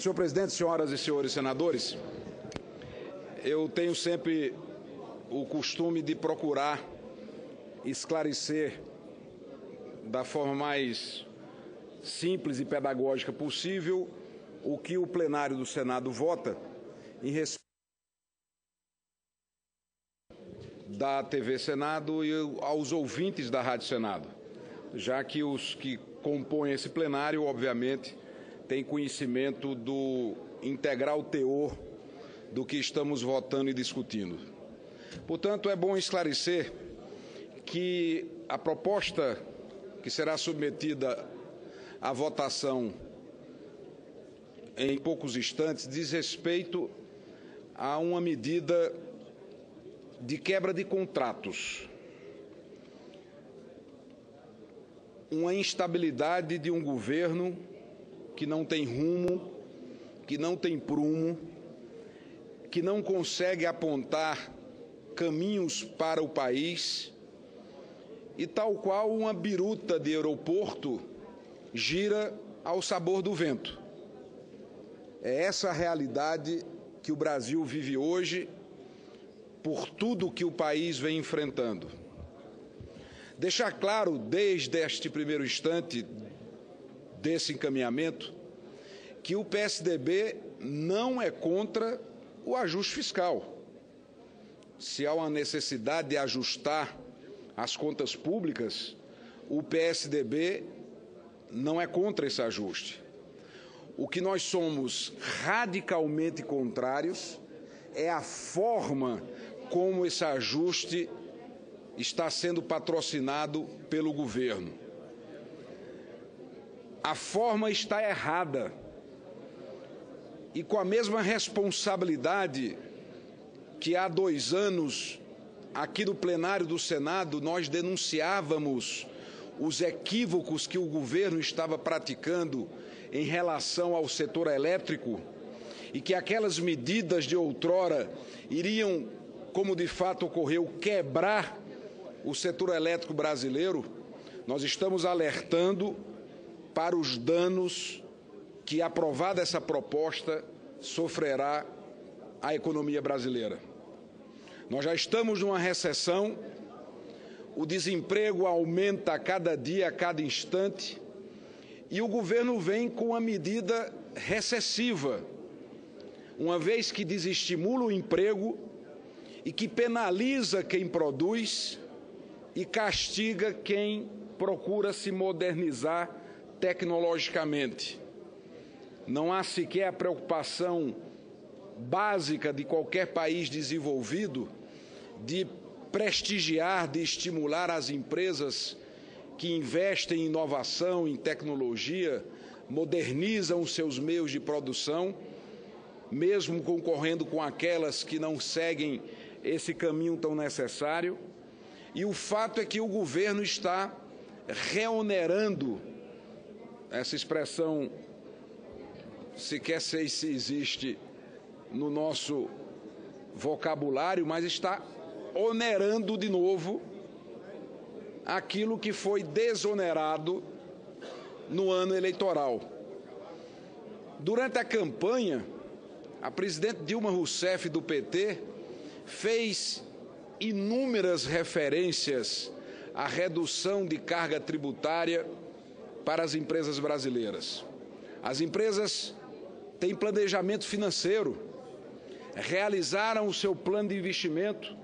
Senhor presidente, senhoras e senhores senadores, eu tenho sempre o costume de procurar esclarecer da forma mais simples e pedagógica possível o que o plenário do Senado vota em respeito da TV Senado e aos ouvintes da Rádio Senado, já que os que compõem esse plenário, obviamente, têm conhecimento do integral teor do que estamos votando e discutindo. Portanto, é bom esclarecer que a proposta que será submetida à votação em poucos instantes diz respeito a uma medida de quebra de contratos, uma instabilidade de um governo que não tem rumo, que não tem prumo, que não consegue apontar caminhos para o país e, tal qual uma biruta de aeroporto, gira ao sabor do vento. É essa a realidade que o Brasil vive hoje, por tudo que o país vem enfrentando. Deixar claro, desde este primeiro instante desse encaminhamento, que o PSDB não é contra o ajuste fiscal. Se há uma necessidade de ajustar as contas públicas, o PSDB não é contra esse ajuste. O que nós somos radicalmente contrários é a forma como esse ajuste está sendo patrocinado pelo governo. A forma está errada. E com a mesma responsabilidade que há 2 anos, aqui no plenário do Senado, nós denunciávamos os equívocos que o governo estava praticando em relação ao setor elétrico e que aquelas medidas de outrora iriam, como de fato ocorreu, quebrar o setor elétrico brasileiro. Nós estamos alertando para os danos que, aprovada essa proposta, sofrerá a economia brasileira. Nós já estamos numa recessão, o desemprego aumenta a cada dia, a cada instante, e o governo vem com uma medida recessiva, uma vez que desestimula o emprego e que penaliza quem produz e castiga quem procura se modernizar tecnologicamente. Não há sequer a preocupação básica de qualquer país desenvolvido de prestigiar, de estimular as empresas que investem em inovação, em tecnologia, modernizam os seus meios de produção, mesmo concorrendo com aquelas que não seguem esse caminho tão necessário. E o fato é que o governo está reonerando, essa expressão sequer sei se existe no nosso vocabulário, mas está onerando de novo aquilo que foi desonerado no ano eleitoral. Durante a campanha, a presidente Dilma Rousseff, do PT, fez inúmeras referências à redução de carga tributária para as empresas brasileiras. As empresas têm planejamento financeiro, realizaram o seu plano de investimento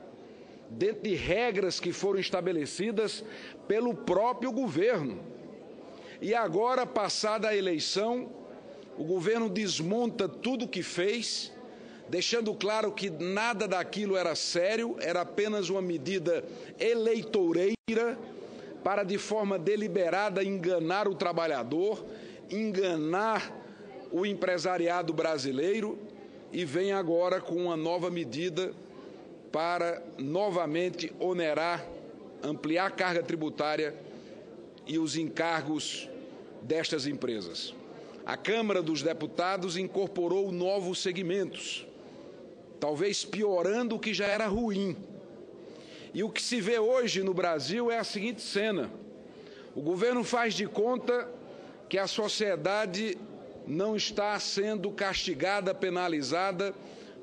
dentro de regras que foram estabelecidas pelo próprio governo. E agora, passada a eleição, o governo desmonta tudo o que fez, deixando claro que nada daquilo era sério, era apenas uma medida eleitoreira para, de forma deliberada, enganar o trabalhador, enganar o empresariado brasileiro, e vem agora com uma nova medida para novamente onerar, ampliar a carga tributária e os encargos destas empresas. A Câmara dos Deputados incorporou novos segmentos, talvez piorando o que já era ruim. E o que se vê hoje no Brasil é a seguinte cena: o governo faz de conta que a sociedade não está sendo castigada, penalizada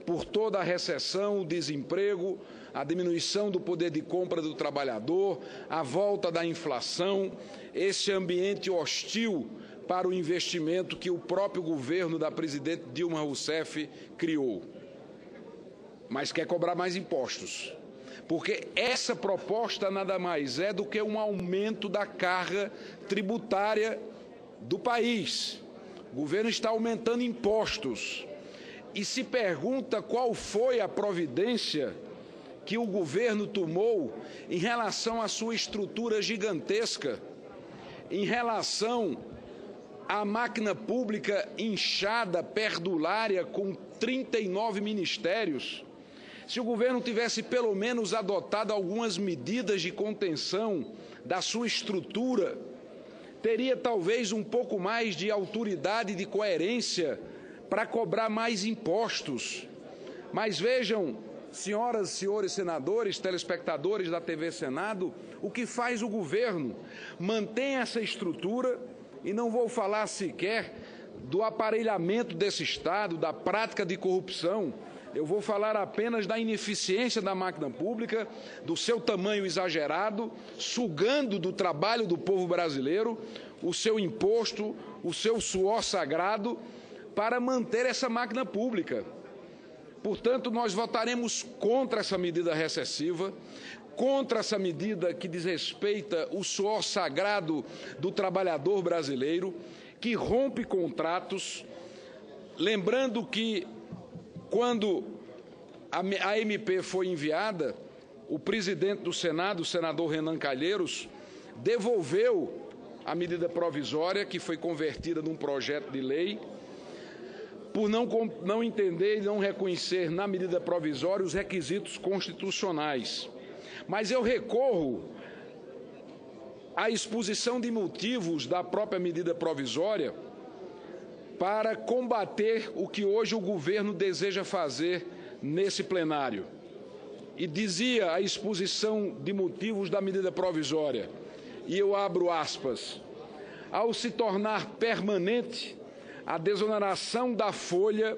por toda a recessão, o desemprego, a diminuição do poder de compra do trabalhador, a volta da inflação, esse ambiente hostil para o investimento que o próprio governo da presidente Dilma Rousseff criou. Mas quer cobrar mais impostos, porque essa proposta nada mais é do que um aumento da carga tributária do país. O governo está aumentando impostos e se pergunta qual foi a providência que o governo tomou em relação à sua estrutura gigantesca, em relação à máquina pública inchada, perdulária, com 39 ministérios. Se o governo tivesse pelo menos adotado algumas medidas de contenção da sua estrutura, teria talvez um pouco mais de autoridade e de coerência para cobrar mais impostos. Mas vejam, senhoras e senhores senadores, telespectadores da TV Senado, o que faz o governo? Mantém essa estrutura, e não vou falar sequer do aparelhamento desse Estado, da prática de corrupção. Eu vou falar apenas da ineficiência da máquina pública, do seu tamanho exagerado, sugando do trabalho do povo brasileiro o seu imposto, o seu suor sagrado, para manter essa máquina pública. Portanto, nós votaremos contra essa medida recessiva, contra essa medida que desrespeita o suor sagrado do trabalhador brasileiro, que rompe contratos. Lembrando que, quando a MP foi enviada, o presidente do Senado, o senador Renan Calheiros, devolveu a medida provisória, que foi convertida num projeto de lei, por não entender e não reconhecer na medida provisória os requisitos constitucionais. Mas eu recorro à exposição de motivos da própria medida provisória para combater o que hoje o governo deseja fazer nesse plenário. E dizia a exposição de motivos da medida provisória, e eu abro aspas: ao se tornar permanente, a desoneração da folha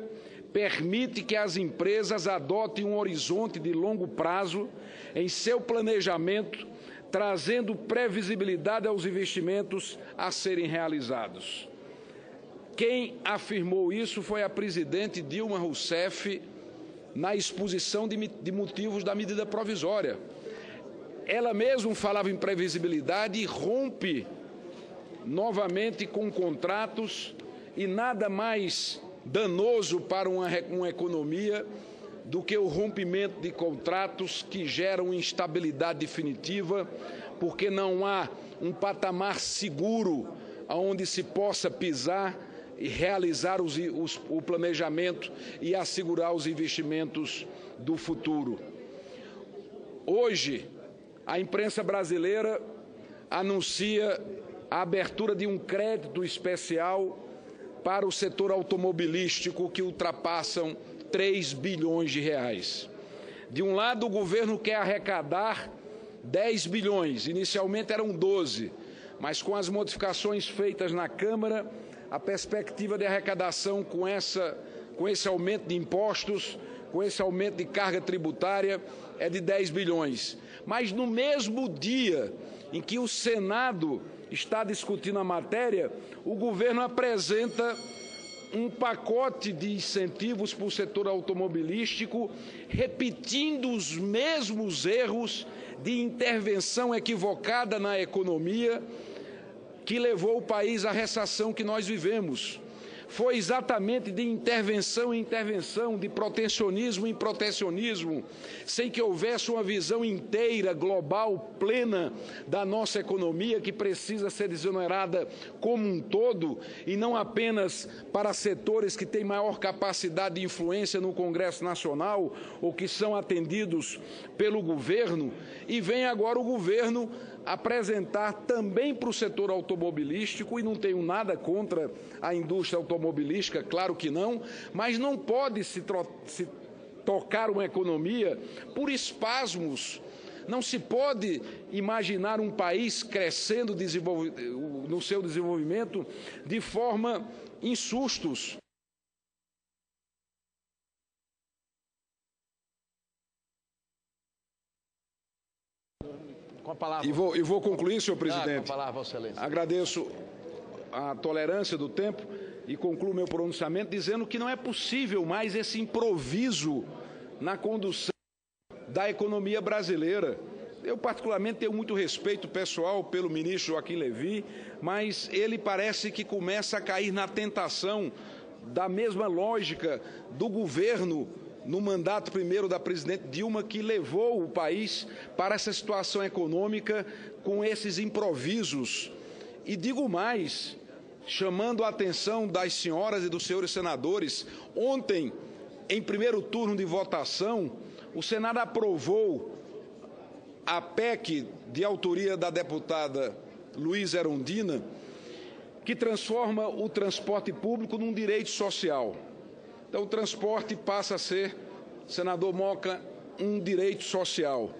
permite que as empresas adotem um horizonte de longo prazo em seu planejamento, trazendo previsibilidade aos investimentos a serem realizados. Quem afirmou isso foi a presidente Dilma Rousseff na exposição de motivos da medida provisória. Ela mesma falava em previsibilidade e rompe novamente com contratos, e nada mais danoso para uma economia do que o rompimento de contratos que geram instabilidade definitiva, porque não há patamar seguro onde se possa pisar e realizar o planejamento e assegurar os investimentos do futuro. Hoje, a imprensa brasileira anuncia a abertura de um crédito especial para o setor automobilístico que ultrapassam 3 bilhões de reais. De um lado, o governo quer arrecadar 10 bilhões, inicialmente eram 12, mas com as modificações feitas na Câmara, a perspectiva de arrecadação com esse aumento de impostos, com esse aumento de carga tributária, é de 10 bilhões. Mas no mesmo dia em que o Senado está discutindo a matéria, o governo apresenta um pacote de incentivos para o setor automobilístico, repetindo os mesmos erros de intervenção equivocada na economia que levou o país à recessão que nós vivemos. Foi exatamente de intervenção em intervenção, de protecionismo em protecionismo, sem que houvesse uma visão inteira, global, plena da nossa economia, que precisa ser desonerada como um todo, e não apenas para setores que têm maior capacidade de influência no Congresso Nacional ou que são atendidos pelo governo. E vem agora o governo apresentar também para o setor automobilístico, e não tenho nada contra a indústria automobilística, claro que não, mas não pode se tocar uma economia por espasmos. Não se pode imaginar um país crescendo no seu desenvolvimento de forma insustos. Com a palavra. E vou concluir, senhor presidente. Com a palavra, Vossa Excelência. Agradeço a tolerância do tempo e concluo meu pronunciamento dizendo que não é possível mais esse improviso na condução da economia brasileira. Eu, particularmente, tenho muito respeito pessoal pelo ministro Joaquim Levy, mas ele parece que começa a cair na tentação da mesma lógica do governo no mandato primeiro da presidente Dilma, que levou o país para essa situação econômica com esses improvisos. E digo mais, chamando a atenção das senhoras e dos senhores senadores, ontem, em primeiro turno de votação, o Senado aprovou a PEC de autoria da deputada Luísa Erundina, que transforma o transporte público num direito social. Então, o transporte passa a ser, senador Moca, um direito social.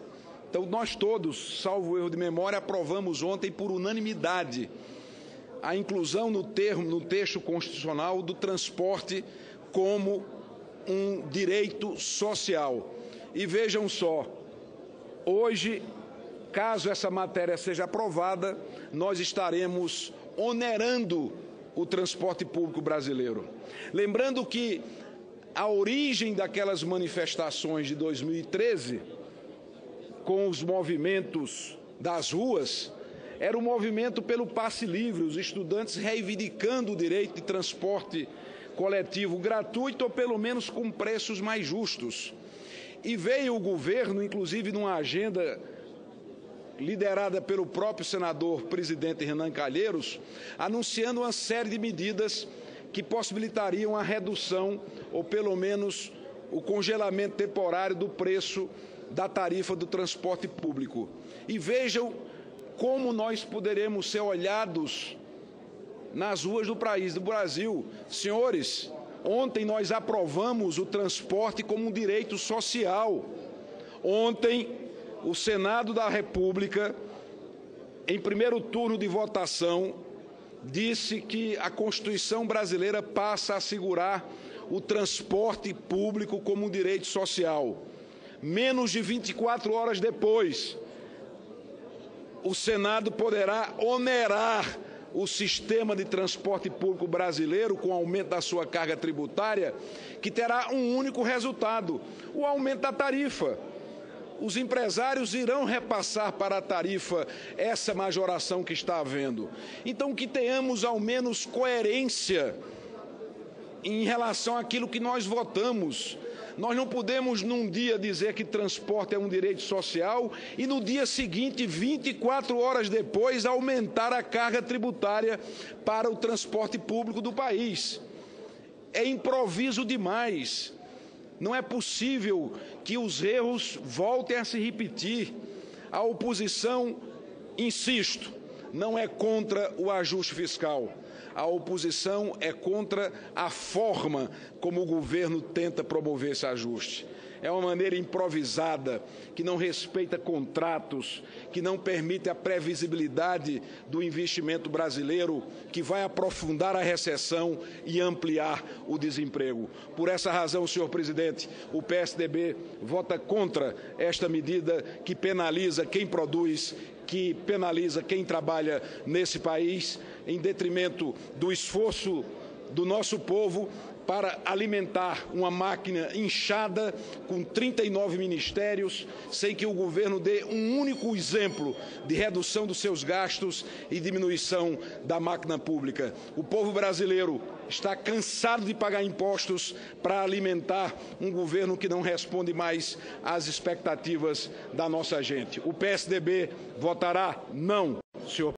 Então, nós todos, salvo erro de memória, aprovamos ontem por unanimidade a inclusão no texto constitucional do transporte como um direito social. E vejam só, hoje, caso essa matéria seja aprovada, nós estaremos onerando o transporte público brasileiro. Lembrando que a origem daquelas manifestações de 2013, com os movimentos das ruas, era o movimento pelo passe livre, os estudantes reivindicando o direito de transporte coletivo gratuito ou pelo menos com preços mais justos. E veio o governo, inclusive numa agenda liderada pelo próprio senador presidente Renan Calheiros, anunciando uma série de medidas que possibilitariam a redução ou pelo menos o congelamento temporário do preço da tarifa do transporte público. E vejam como nós poderemos ser olhados nas ruas do Brasil. Senhores, ontem nós aprovamos o transporte como um direito social. Ontem, o Senado da República, em primeiro turno de votação, disse que a Constituição brasileira passa a assegurar o transporte público como um direito social. Menos de 24 horas depois, o Senado poderá onerar o sistema de transporte público brasileiro com o aumento da sua carga tributária, que terá um único resultado: o aumento da tarifa. Os empresários irão repassar para a tarifa essa majoração que está havendo. Então, que tenhamos ao menos coerência em relação àquilo que nós votamos. Nós não podemos, num dia, dizer que transporte é um direito social e, no dia seguinte, 24 horas depois, aumentar a carga tributária para o transporte público do país. É improviso demais. Não é possível que os erros voltem a se repetir. A oposição, insisto, não é contra o ajuste fiscal. A oposição é contra a forma como o governo tenta promover esse ajuste. É uma maneira improvisada, que não respeita contratos, que não permite a previsibilidade do investimento brasileiro, que vai aprofundar a recessão e ampliar o desemprego. Por essa razão, senhor presidente, o PSDB vota contra esta medida que penaliza quem produz, que penaliza quem trabalha nesse país, em detrimento do esforço do nosso povo para alimentar uma máquina inchada com 39 ministérios, sem que o governo dê um único exemplo de redução dos seus gastos e diminuição da máquina pública. O povo brasileiro está cansado de pagar impostos para alimentar um governo que não responde mais às expectativas da nossa gente. O PSDB votará não, senhor